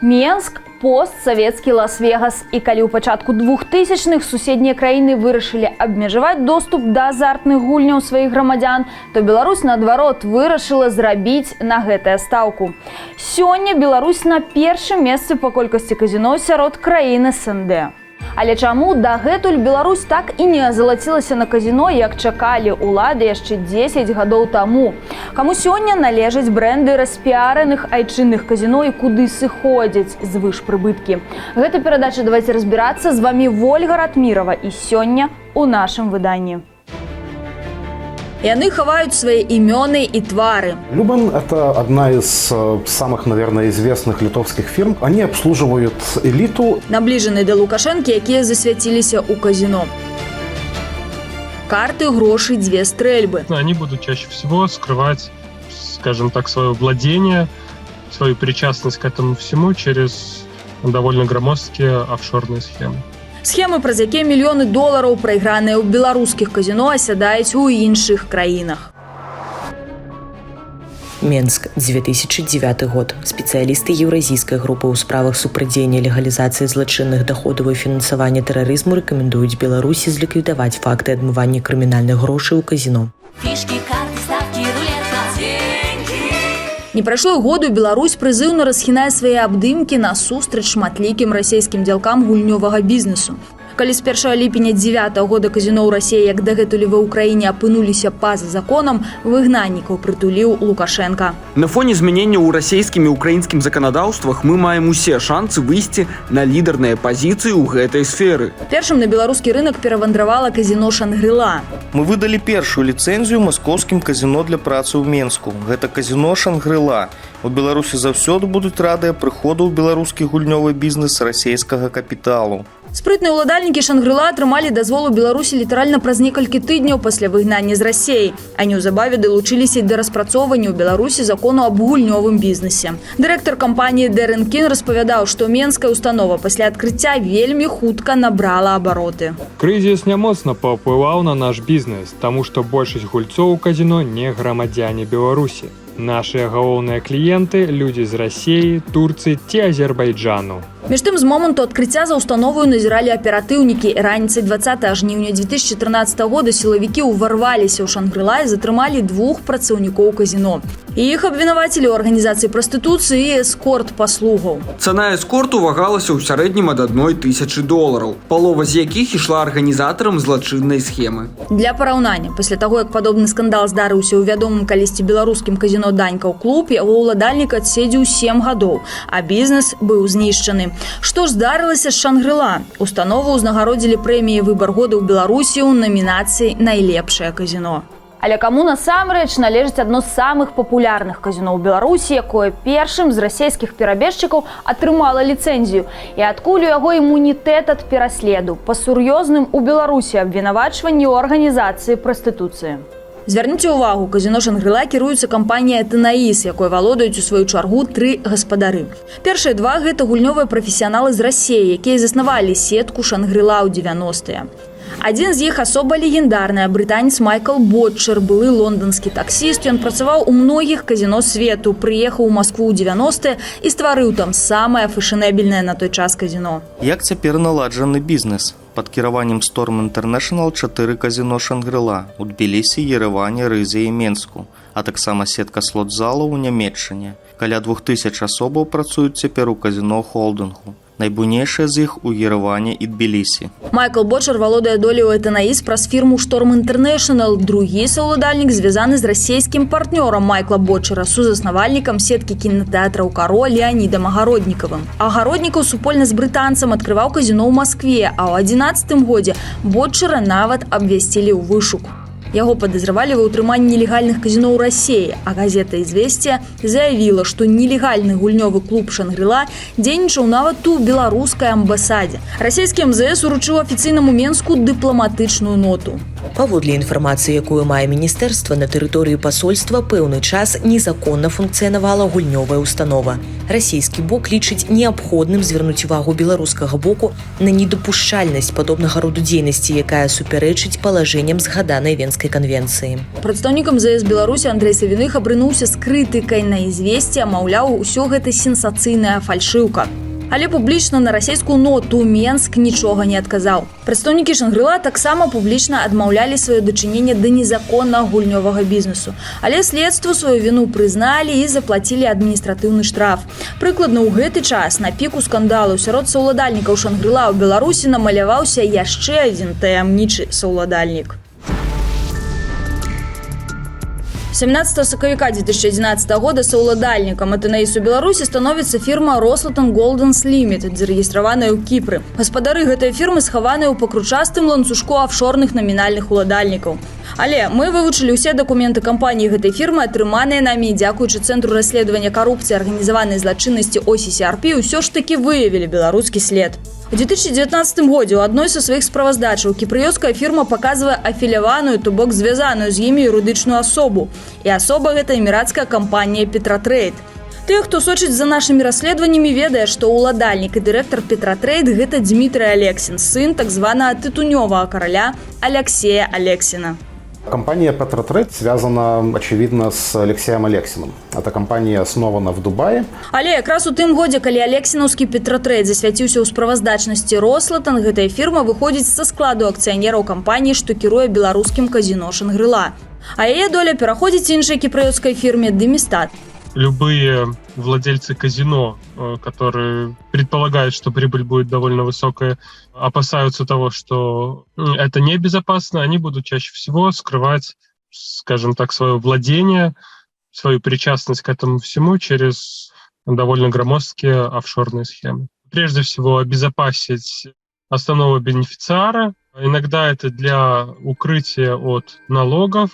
Менск – постсавецкі Лас-Вегас. І калі ў пачатку 2000-х суседнія краіны вырашылі абмежаваць доступ да азартных гульняў сваіх грамадзян, то Беларусь, наадварот, вырашыла зрабіць на гэтае стаўку. Сёння Беларусь на першым месцы па колькасці казіно сярод краін СНД. Але чаму дагэтуль Беларусь так і не азалацілася на казіно, як чакалі ўлады яшчэ 10 гадоў таму? Каму сёння належаць брэнды распіараных айчынных казіно і куды сыходзяць звышпрыбыткі? Гэта перадача «Давайте разбирацца». З вами Вольга Ратмірова. І сёння у нашым выданні. Яны хаваюць свае імёны і твары. Любен – это одна из самых, наверное, известных литовских фирм. Они обслуживают элиту. Наближаны да Лукашэнкі, якія засвяціліся ў казино. Карты, грошы, 2 стрельбы. Они будут чаще всего скрывать, скажем так, свое владение, свою причастность к этому всему через довольно громоздкие офшорные схемы. Схемы, праз якія мільёны долараў, прайграныя ў беларускіх казіно, асядаюць у іншых краінах. Менск, 2009 год. Специалисты Евразийской группы ў справах супрадзення легалізацыі злачынных доходаў і фінансавання тэрарызму рэкамендуюць Беларусі зліквідаваць факты адмывання крымінальных грошай у казіно. Фішкі, карты, ставкі, рулетка. Не прайшло году, Беларусь прызыўна расхінае свае абдымкі насустрач шматлікім расійскім дзялкам гульнёвага бізнесу. Калі з 1 ліпеня 9 года казіно ў Расіі, як дагэтуль ва ўкраіне, апынуліся па-за законам, выгнаннікаў прытуліў Лукашенко. На фоне змянення ў расійскім і украінскім заканадаўствах мы маем усе шансы выйсці на лідарныя пазіцыі ў гэтай сферы. Першым на беларускі рынок перавандравала казіно «Шангрыла». Мы выдалі першую ліцэнзію маскоўскім казіно для працы ў Менску. Гэта казіно «Шангрыла». У Беларусі заўсёды будуць радыя прыходу ў беларускі гульнёвы бізнес расійскага капіталу. Спрытныя ўладальнікі «Шангрыла» атрымалі дазвол у Беларусі літаральна праз некалькі тыдняў пасля выгнання з Расіі. А неўзабаве далучыліся да распрацоўвання ў Беларусі закону аб гульнёвым бізнесе. Дырэктар кампаніі Дэрэн Кін распавядаў, што менская установа пасля адкрыцця вельмі хутка набрала абароты. Крызіс не моцна паўплываў на наш бізнес, таму што большасць гульцоў у казіно не грамадзяне Беларусі. Нашыя галоўныя кліенты – людзі з Расіі, Турцыі ці Азербайджану. Між тым, з моманту адкрыцця за установою назіралі аператыўнікі. Раніцай 20 жніўня 2013 года сілавікі ўварваліся ў «Шангрыла» і затрымалі 2 працаўнікоў казіно. Іх абвінавацілі ў арганізацыі прастытуцыі і эскорт-паслугаў. Цана эскорту вагалася ў сярэднім ад $1000, палова з якіх ішла арганізатарам злачыннай схемы. Для параўнання, пасля таго, як падобны скандал здарыўся ў вядомым калісьці беларускім казіно «Данька» клуб, яго ўладальнік адседзеў 7 гадоў, а бізнес быў знішчаны. Што ж здарылася з «Шангрыла»? Установу ўзнагародзілі прэміяй «Выбар года» ў Беларусі ў намінацыі «Найлепшае казіно». Але каму насамрэч належыць адно з самых папулярных казіно ў Беларусі, якое першым з расійскіх перабежчыкаў атрымала ліцэнзію, і адкуль у яго імунітэт ад пераследу па сур'ёзным у Беларусі абвінавачванні ў арганізацыі прастытуцыі. Звярніце ўвагу, казіно «Шангрыла» кіруецца кампанія «Тенаис», якой валодаюць у сваю чаргу 3 гаспадары. Першыя 2 – гэта гульнёвыя прафесіяналы з Расіі, якія заснавалі сетку «Шангрыла» ў 90-е. Адзін з іх асоба легендарная, брытанец Майкл Ботчер, былы лонданскі таксіст. Ён працаваў у многіх казіно свету, прыехаў у Маскву ў 90-е і стварыў там самае фэшанэбельнае на той час казіно. Як цяпер наладжаны бізнес? Пад кіраваннем Storm International 4 казіно «Шангрыла» у Тбілісі, Єревані, Рызі і Менску, а таксама сетка слот-залаў у Нямецчыне. Каля 2000 асобаў працуюць цяпер у казіно «Холдынгу». Найбуйнейшая з іх у Єревані і Тбілісі. Майкл Ботчер валодае долей у «Тенаис» праз фірму «Storm International». Другі саўладальнік звязаны з расійскім партнёрам Майкла Ботчера, сузаснавальнікам сеткі кінатэатраў «Кароль» Леанідам Агароднікавым. Агароднікаў супольна з брытанцам адкрываў казіно ў Маскве, а ў 2011 годзе Ботчера нават абвясцілі ў вышук. Яго падазравалі ва ўтрыманні нелегальных казіно ў Расіі, а газета «Известия» заявіла, што нелегальны гульнёвы клуб «Шангрыла» дзейнічаў нават у беларускай амбасадзе. Расійскі МЗС уручыў афіцыйнаму Менску дыпламатычную ноту. Паводле інфармацыі, якую мае міністэрства, на тэрыторыі пасольства пэўны час незаконна функцыянавала гульнёвая установа. Расійскі бок лічыць неабходным звярнуць увагу беларускага боку на недапушчальнасць падобнага роду дзейнасці, якая супярэчыць палажэнням згаданай Венскай Мінскай канвенцыі. Прадстаўнікам ЗС Беларусі Андрэй Савіных абрынуўся з крытыкай на «Известия», маўляў, усё гэта сенсацыйная фальшыўка. Але публічна на расійскую ноту Менск нічога не адказаў. Прадстаўнікі Шангрыла таксама публічна адмаўлялі сваё дачыненне да незаконнага гульнёвага бізнесу. Але следству сваю віну прызналі і заплацілі адміністратыўны штраф. Прыкладна ў гэты час на піку скандалу сярод саўладальнікаў Шангрыла ў Беларусі намаляваўся яшчэ адзін таямнічы саўладальнік. 17 сакавіка 2011 года саўладальнікам АТНС у Беларусі становіцца фірма Roslaton Goldens Limited, зарэгістраваная ў Кіпры. Гаспадары гэтай фірмы схаваныя ў пакручастым ланцужку афшорных намінальных уладальнікаў. Але мы вывучылі ўсе дакументы кампаніі гэтай фірмы, атрыманыя намі дзякуючы Цэнтру расследавання карупцыі і арганізаванай злачыннасці OCCRP, ўсё ж такі выявілі беларускі след. У 2019 годзе ў адной са сваіх справаздачаў кіпрыёцкая фірма паказвае афіляваную, то бок звязаную з імі юрыдычную асобу. І асоба гэта эміратская кампанія Петратрейд. Тыя, хто сочыць за нашымі расследаваннямі, ведае, што ўладальнік і дырэктар Петратрейд гэта Дмітрый Алексін, сын так званага тытунёвага караля Алексея Алексіна. Компания Петратрейд связана, очевидно, с Алексеем Алексиным. Эта компания основана в Дубае. Але якраз у тым годзе, калі Алексінаўскі Петратрейд засвяціўся ў справаздачнасці Roslaton, гэтая фірма выходзіць са складу акцыянераў кампаніі, што кіруе беларускім казіно Шангрыла. А яе доля пераходзіць іншай кіпрыёцкай фірме Демистат. Любые владельцы казино, которые предполагают, что прибыль будет довольно высокая, опасаются того, что это небезопасно, они будут чаще всего скрывать, скажем так, свое владение, свою причастность к этому всему через довольно громоздкие офшорные схемы. Прежде всего, обезопасить основного бенефициара. Иногда это для укрытия от налогов,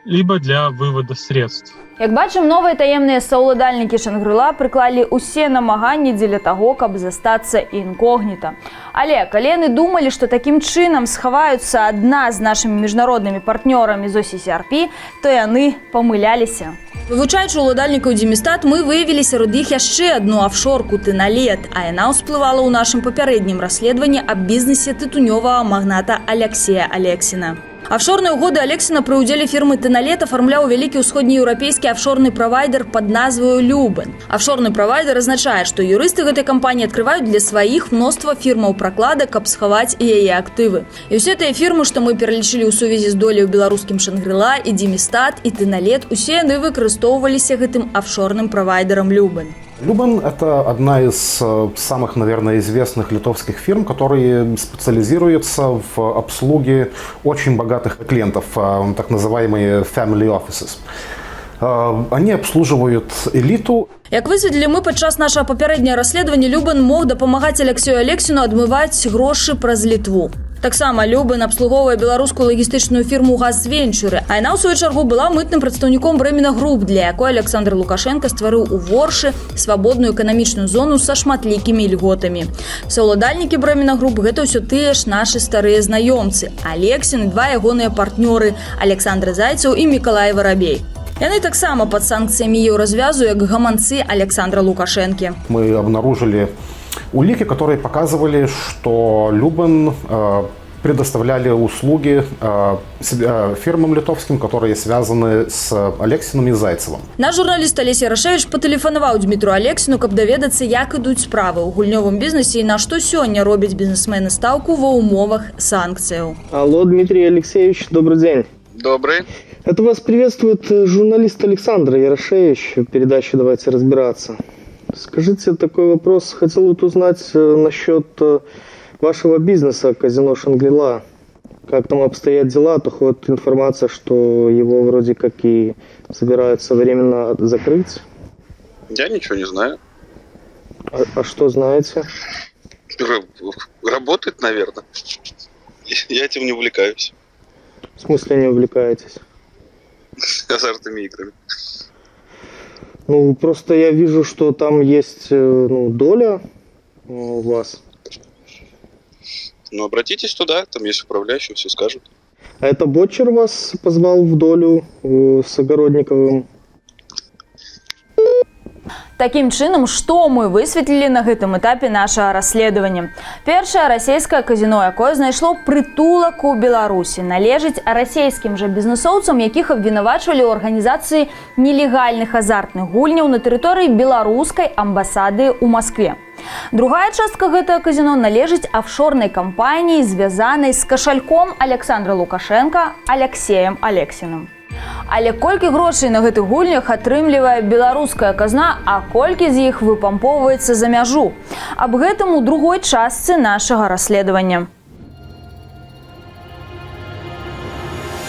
либо для вывода средств. Як бачым, новыя таемныя саўладальнікі Шангрыла прыклалі ўсе намаганні дзеля таго, каб застацца інкогніта. Але калі яны думалі, што такім чынам схаваюцца адна з нашымі міжнароднымі партнёрамі з OCCRP, то яны памыляліся. Вывучаючы ўладальнікаў Демистат, мы выявілі сярод іх яшчэ адну афшорку Тыналет, а яна ўсплывала ў нашым папярэднім расследаванні аб бізнесе тытунёвага магната Алексея Алексіна. Офшорные угоды Алексина при уделе фирмы Тыналет оформлял великий усходнеевропейский офшорный провайдер под назвою Любен. Офшорный провайдер означает, что юристы этой компании открывают для своих множество фирмаў прокладок, каб сховать яе активы. И все эти фирмы, что мы перелічили у сувязі с долей у белорусским Шангрыла, и Демистат, и Тыналет, усе яны выкарыстоўваліся гэтым офшорным провайдером Любен. Любен – это одна из самых, наверное, известных литовских фирм, которые специализируются в обслуге очень богатых клиентов, так называемые family offices. Они обслуживают элиту. Як высветлілі мы падчас нашага папярэдняга расследавання, Любен мог дапамагаць Алексею Алексіну адмываць грошы праз Літву. Таксама Любен абслугоўвае беларускую лагістычную фірму «Газвенчуры», а яна, ў сваю чаргу, была мытным прадстаўніком Брэмена Груп, для якой Александр Лукашенко стварыў у Воршы свабодную эканамічную зону са шматлікімі льготамі. Саўладальнікі Брэмена Груп – гэта ўсё тыя ж нашы старыя знаёмцы. Алексін і два ягоныя партнёры – Александр Зайцев і Мікалай Варабей. Яны таксама пад санкцыямі еўразвязу, як гаманцы Александра Лукашенкі. Мы обнаружили улики, которые показывали, что Любен предоставляли услуги фирмам литовским, которые связаны с Алексиным и Зайцевым. Наш журналіст Алексей Рашевич патэлефанаваў Дмітру Алексіну, каб даведацца, як ідуць справы ў гульнёвым бізнесе і на што сёння робяць бізнесмены стаўку ва ўмовах санкцыяў. Алло, Дмитрий Алексеевич, добрый день. Добрый. Это вас приветствует журналист Александр Ярошевич, передачи «Давайте разбираться». Скажите такой вопрос. Хотел вот узнать насчет вашего бизнеса казино «Шангрила». Как там обстоят дела? То ходит информация, что его вроде как и собираются временно закрыть. Я ничего не знаю. А что знаете? Работает, наверное. Я этим не увлекаюсь. В смысле не увлекаетесь? Азартными играми. Ну, просто я вижу, что там есть доля у вас. Ну, обратитесь туда, там есть управляющий, все скажут. А это Бочер вас позвал в долю с Огородниковым? Таким чынам, што мы высветлілі на гэтым этапе нашага расследавання? Першае расійскае казіно, якое знайшло прытулак у Беларусі, належыць расійскім жа бізнесоўцам, якіх абвінавачвалі ў арганізацыі нелегальных азартных гульняў на тэрыторыі беларускай амбасады ў Маскве. Другая частка гэтага казіно належыць афшорнай кампаніі, звязанай з кашальком Александра Лукашенка Алексеем Алексіным. Але колькі грошай на гэтых гульнях атрымлівае беларуская казна, а колькі з іх выпампоўваецца за мяжу? Аб гэтым у другой частцы нашага расследавання.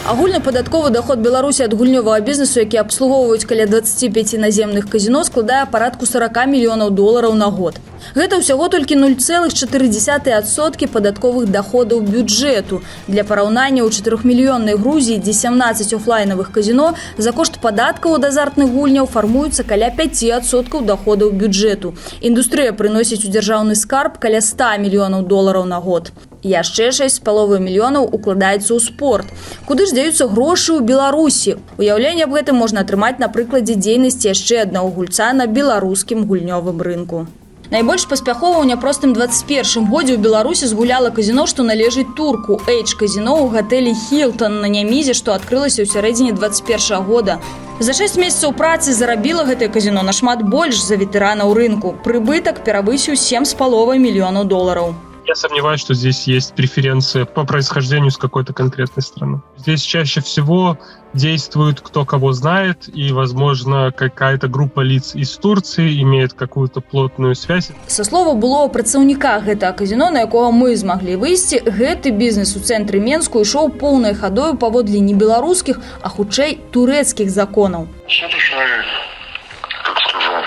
Агульны падатковы доход Беларусі ад гульнёвага бізнесу, які абслугоўваюць каля 25 наземных казіно, складае парадку 40 мільёнаў долараў на год. Гэта ўсяго толькі 0,4% падатковых доходаў бюджэту. Для параўнання, у 4-мільённай Грузіі, дзе 17 офлайнавых казіно, за кошт падаткаў ад азартных гульняў фармуюцца каля 5% доходаў бюджэту. Індустрыя прыносіць у дзяржаўны скарб каля 100 мільёнаў долараў на год. Яшчэ 6,5 мільёнаў укладаецца ў спорт. Куды ж дзяюцца грошы ў Беларусі? Уяўленне аб гэтым можна атрымаць на прыкладзе дзейнасці яшчэ аднаго гульца на беларускім гульнёвым рынку. Найбольш паспяхова ў няпростым 21 годзе ў Беларусі згуляла казіно, што належыць турку H-казіно ў гатэлі Hilton на Нямізе, што адкрылася ў сярэдзіне 21 года. За 6 месяцаў працы зарабіла гэтае казіно нашмат больш за ветэранаў рынку. Прыбытак перавысіў 7,5 мільёнаў долараў. Я сомневаюсь, что здесь есть преференция по происхождению с какой-то конкретной страны. Здесь чаще всего действует кто кого знает, и, возможно, какая-то группа лиц из Турции имеет какую-то плотную связь. Са слова былого прадстаўніка гэтага казіно, на якога мы змаглі выйсці, гэты бізнес у цэнтры Менску ішоў поўнай хадою паводле не беларускіх, а хутчэй турэцкіх законаў. Суточный, как скажем,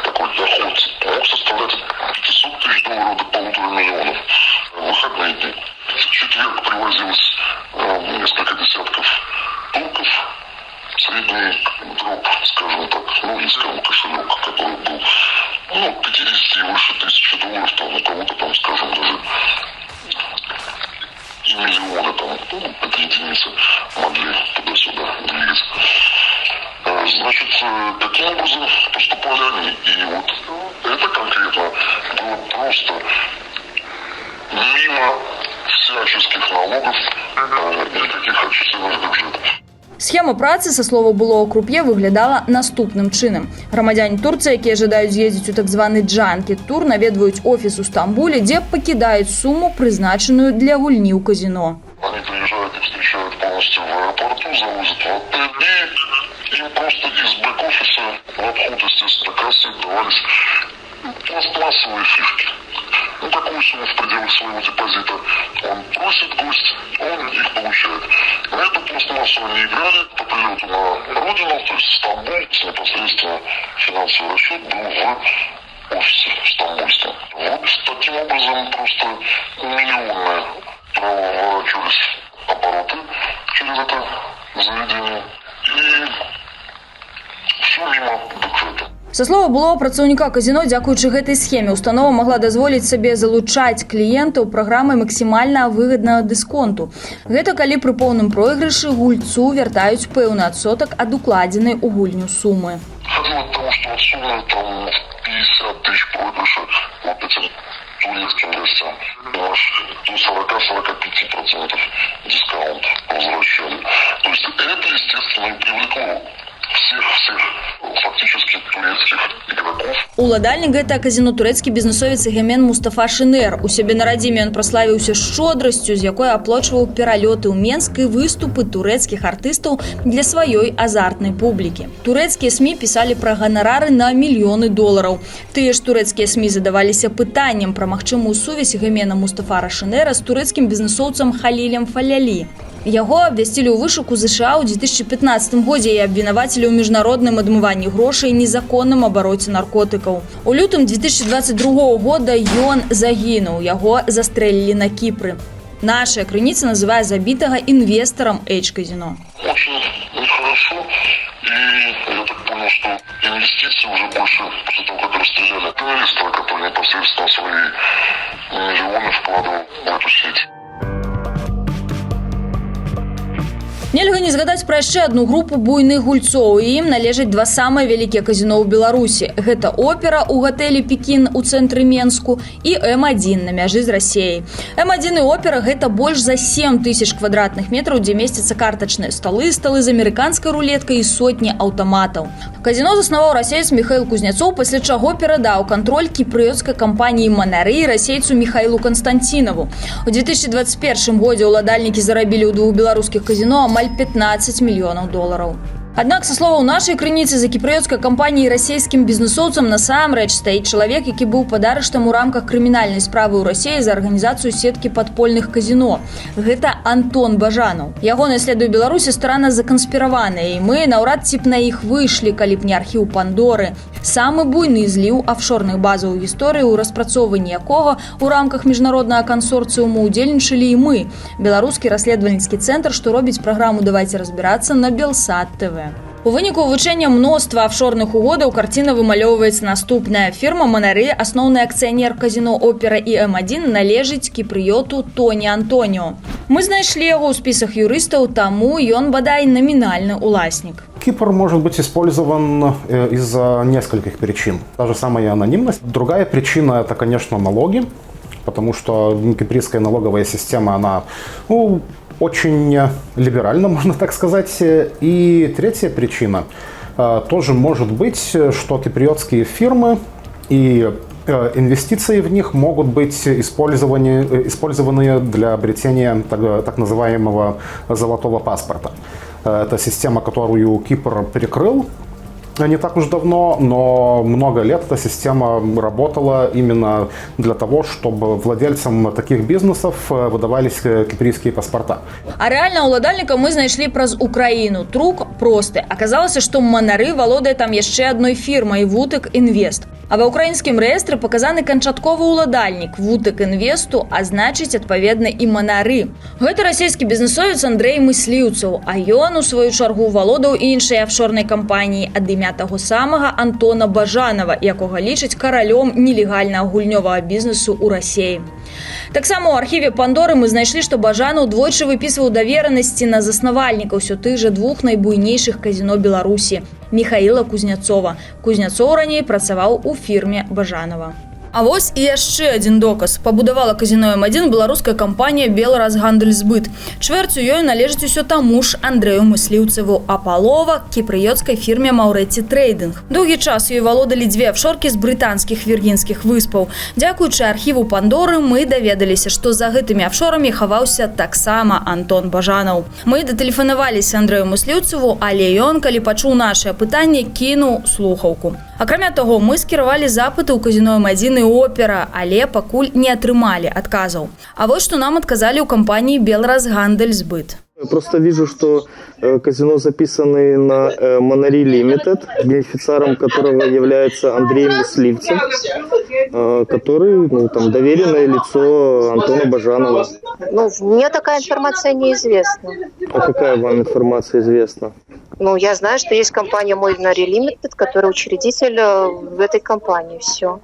такой доход мог составлять от 500 тысяч долларов до 1,5 миллионов. Выходные дни. В четверг привозилось несколько десятков турков. Средний дроп, скажем так, искал кошелек, который был 50 и выше тысячи долларов, там у кого-то там, скажем, даже и миллионы там, это единицы могли туда-сюда двигаться. Значит, таким образом поступали они. И вот это конкретно было просто мимо всяческих налогов или каких отчисленных бюджетов. Схема працы, са слова былого круп'е, выглядала наступным чынам. Грамадзяне Турцыі, якія жадаюць з'ездзіць у так званы джанкет-тур, наведваюць офіс у Стамбуле, дзе пакідаюць суму, прызначаную для гульні ў казіно. Они приезжают и встречают полностью в аэропорту, завозят в отель, и им просто из бэк-офиса в обход, естественно, кассы давались пластмассовые фишки. Какую сумму в пределах своего депозита он просит гость, он их получает. На эту пластмассу они играли по прилету на родину, то есть в Стамбул, непосредственно финансовый расчет был в офисе в Стамбульском. Вот таким образом просто миллионные проворачивались обороты через это заведение. И все мимо бюджета. Са слова былого працаўніка казіно, дзякуючы гэтай схеме, установа магла дазволіць сабе залучаць кліентаў праграмай максімальна выгаднага дысконту. Гэта калі пры поўным пройгрышы гульцу вяртаюць пэўны адсотак ад укладзенай у гульню сумы. Ходило от того, что от суммы там 50 тысяч проигрыша вот этим турецким гостям до 40-45% дискаунт возвращали. То есть это, естественно, и привлекло всех фактически турецких игроков. Уладальнік гэтага казіно турэцкі бізнесовец Эгемен Мустафа Шинер. У сябе на радзіме ён праславіўся шчодрасцю, з якой аплачваў пералёты ў Менск і выступы турэцкіх артыстаў для сваёй азартнай публікі. Турэцкія СМІ пісалі пра ганарары на мільёны долараў. Тыя ж турэцкія СМІ задаваліся пытаннем пра магчымую сувязь Эгемена Мустафа Шинера з турэцкім бізнесоўцам Халілем Фалялі. Яго абвясцілі ў вышуку США ў 2015 годзе і абвінавацілі ў міжнародным адмыванні грошай і незаконным абароце наркотыкаў. У лютым 2022 года ён загінуў, яго застрэлілі на Кіпры. Наша крыніца называе забітага інвестарам H-казино. Очень нехорошо, и я так понял, что инвестиции уже больше после того, как расстреляли инвестора, который непосредственно свои миллионы вкладывал в эту сеть. Нельга не згадаць пра яшчэ одну групу буйных гульцоў. Ім належаць два самыя вялікія казіно ў Беларусі. Гэта Опера ў гатэлі Пекін у цэнтры Менску і М1 на мяжы з Расіяй. М1 і Опера гэта больш за 7 тысяч квадратных метраў, дзе месцяцца картачныя сталы з амерыканскай рулеткай і сотні аўтаматаў. Казіно заснаваў расеец Михаил Кузнецов, пасля чаго перадаў кантроль кіпрыёцкай кампаніі «Манары» расейцу Михаилу Константинову. У 2021 годзе ўладальнікі зарабілі ў двух беларускіх казіно амаль 15 мільёнаў долараў. Аднак, са словаў нашай крыніцы, за кіпрыёцкай кампаніяй расійскім бізнэсоўцам насамрэч стаіць чалавек, які быў пад арыштам у рамках крымінальнай справы ў Расіі за арганізацыю сеткі падпольных казіно. Гэта Антон Бажанаў. Ягоныя следы ў Беларусі старанна заканспіраваныя, і мы наўрад ці б на іх выйшлі, калі б не архіў Пандоры. Самы буйны зліў афшорных базаў у гісторыі, у распрацоўванні якога у рамках міжнароднага кансорцыуму удзельнічалі і мы, беларускі расследавальніцкі цэнтр, што робіць праграму «Давайце разбірацца» на Белсат ТВ. У выніку вывучэння мноства афшорных угодаў карціна вымалёўваецца наступная. Фірма «Манары», асноўны акцыянер казіно «Опера» і М1, належыць кіпрыёту Тоні Антоніо. Мы знайшлі яго ў спісах юрыстаў, таму ён бадай номинальный уласнік. Кипр может быть использован из-за нескольких причин. Та же самая анонимность. Другая причина – это, конечно, налоги, потому что кипрская налоговая система, она очень либеральна, можно так сказать. И третья причина тоже может быть, что киприотские фирмы и инвестиции в них могут быть использованы для обретения так называемого золотого паспорта. Это система, которую Кипр перекрыл не так уж давно, но много лет эта система работала именно для того, чтобы владельцам таких бизнесов выдавались кипрские паспорта. А реально уладальника мы знайшлі праз Украину. Трук просты. Аказалася, што Манары валодае там яшчэ адной фірмай «Вутек Інвест». А ва ўкраінскім рэестры паказаны канчатковы уладальнік «Вутек Інвесту», а значыць, адпаведна, і Манары. Гэта расійскі бізнесовец Андрей Мысліўцаў, а ён, у сваю чаргу, валодаў іншай афшорнай кампаніі ад імя таго самага Антона Бажанова, якога лічаць каралём нелегальнага гульнёвага бізнесу ў Расіі. Таксама ў архіве Пандоры мы знайшлі, што Бажанаў двойчы выпісваў даверанасці на заснавальніка ўсё тых жа двух найбуйнейшых казіно Беларусі – Михаила Кузнецова. Кузнецов раней працаваў у фірме Бажанова. А вось і яшчэ адзін доказ. Пабудавала казіно М1 беларуская кампанія «Белразгандельсбыт». Чвэрцю ёй належыць усё таму ж Андрэю Мысліўцеву, а палова – кіпрыёцкай фірме «Маўрэці Трейдинг». Доўгі час ёй валодалі дзве афшоркі з брытанскіх Віргінскіх выспаў. Дзякуючы архіву Пандоры мы даведаліся, што за гэтымі афшорамі хаваўся таксама Антон Бажанаў. Мы датэлефанаваліся Андрэю Мысліўцеву, але ён, калі пачуў нашае пытанне, кінуў слухаўку. Акрамя таго, мы скіравалі запыты ў казіно М1 і Опера, але пакуль не атрымалі адказаў. А вось што нам адказалі ў кампаніі «Белразгандельсбыт». Я просто вижу, что казино записаны на Манari Limited, бенефициаром которого является Андрей Мыслиевцев, который доверенное лицо Антона Бажанова. Мне такая информация неизвестна. А какая вам информация известна? Я знаю, что есть компания Manari Limited, которая учредитель в этой компании. Все.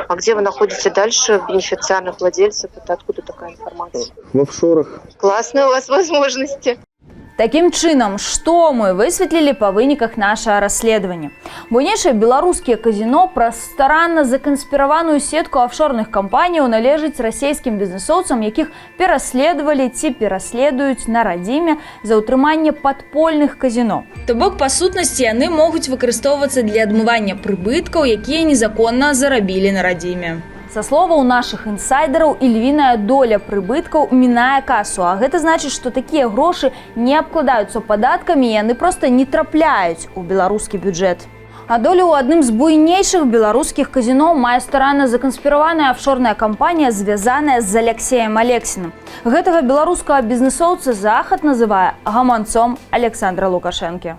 А где вы находите дальше бенефициарных владельцев? Это откуда такая информация? В офшорах. Классные у вас возможности. Таким чынам, што мы высветлілі па выніках нашага расследавання? Буйнейшыя беларускія казіно праз старанна заканспіраваную сетку афшорных кампаніяў належыць расійскім бізнесоўцам, якіх пераследавалі ці пераследуюць на радзіме за ўтрыманне падпольных казіно. То бок, па сутнасці, яны могуць выкарыстоўвацца для адмывання прыбыткаў, якія незаконна зарабілі на радзіме. Са словаў нашых інсайдераў, ільвіная доля прыбыткаў мінае касу, а гэта значыць, што такія грошы не абкладаюцца падаткамі, і яны проста не трапляюць у беларускі бюджэт. А долю ў адным з буйнейшых беларускіх казіно мае старанна заканспіраваная афшорная кампанія, звязаная з Алексеем Алексіным. Гэтага беларускага бізнесоўца Захад называе гаманцом Александра Лукашэнкі.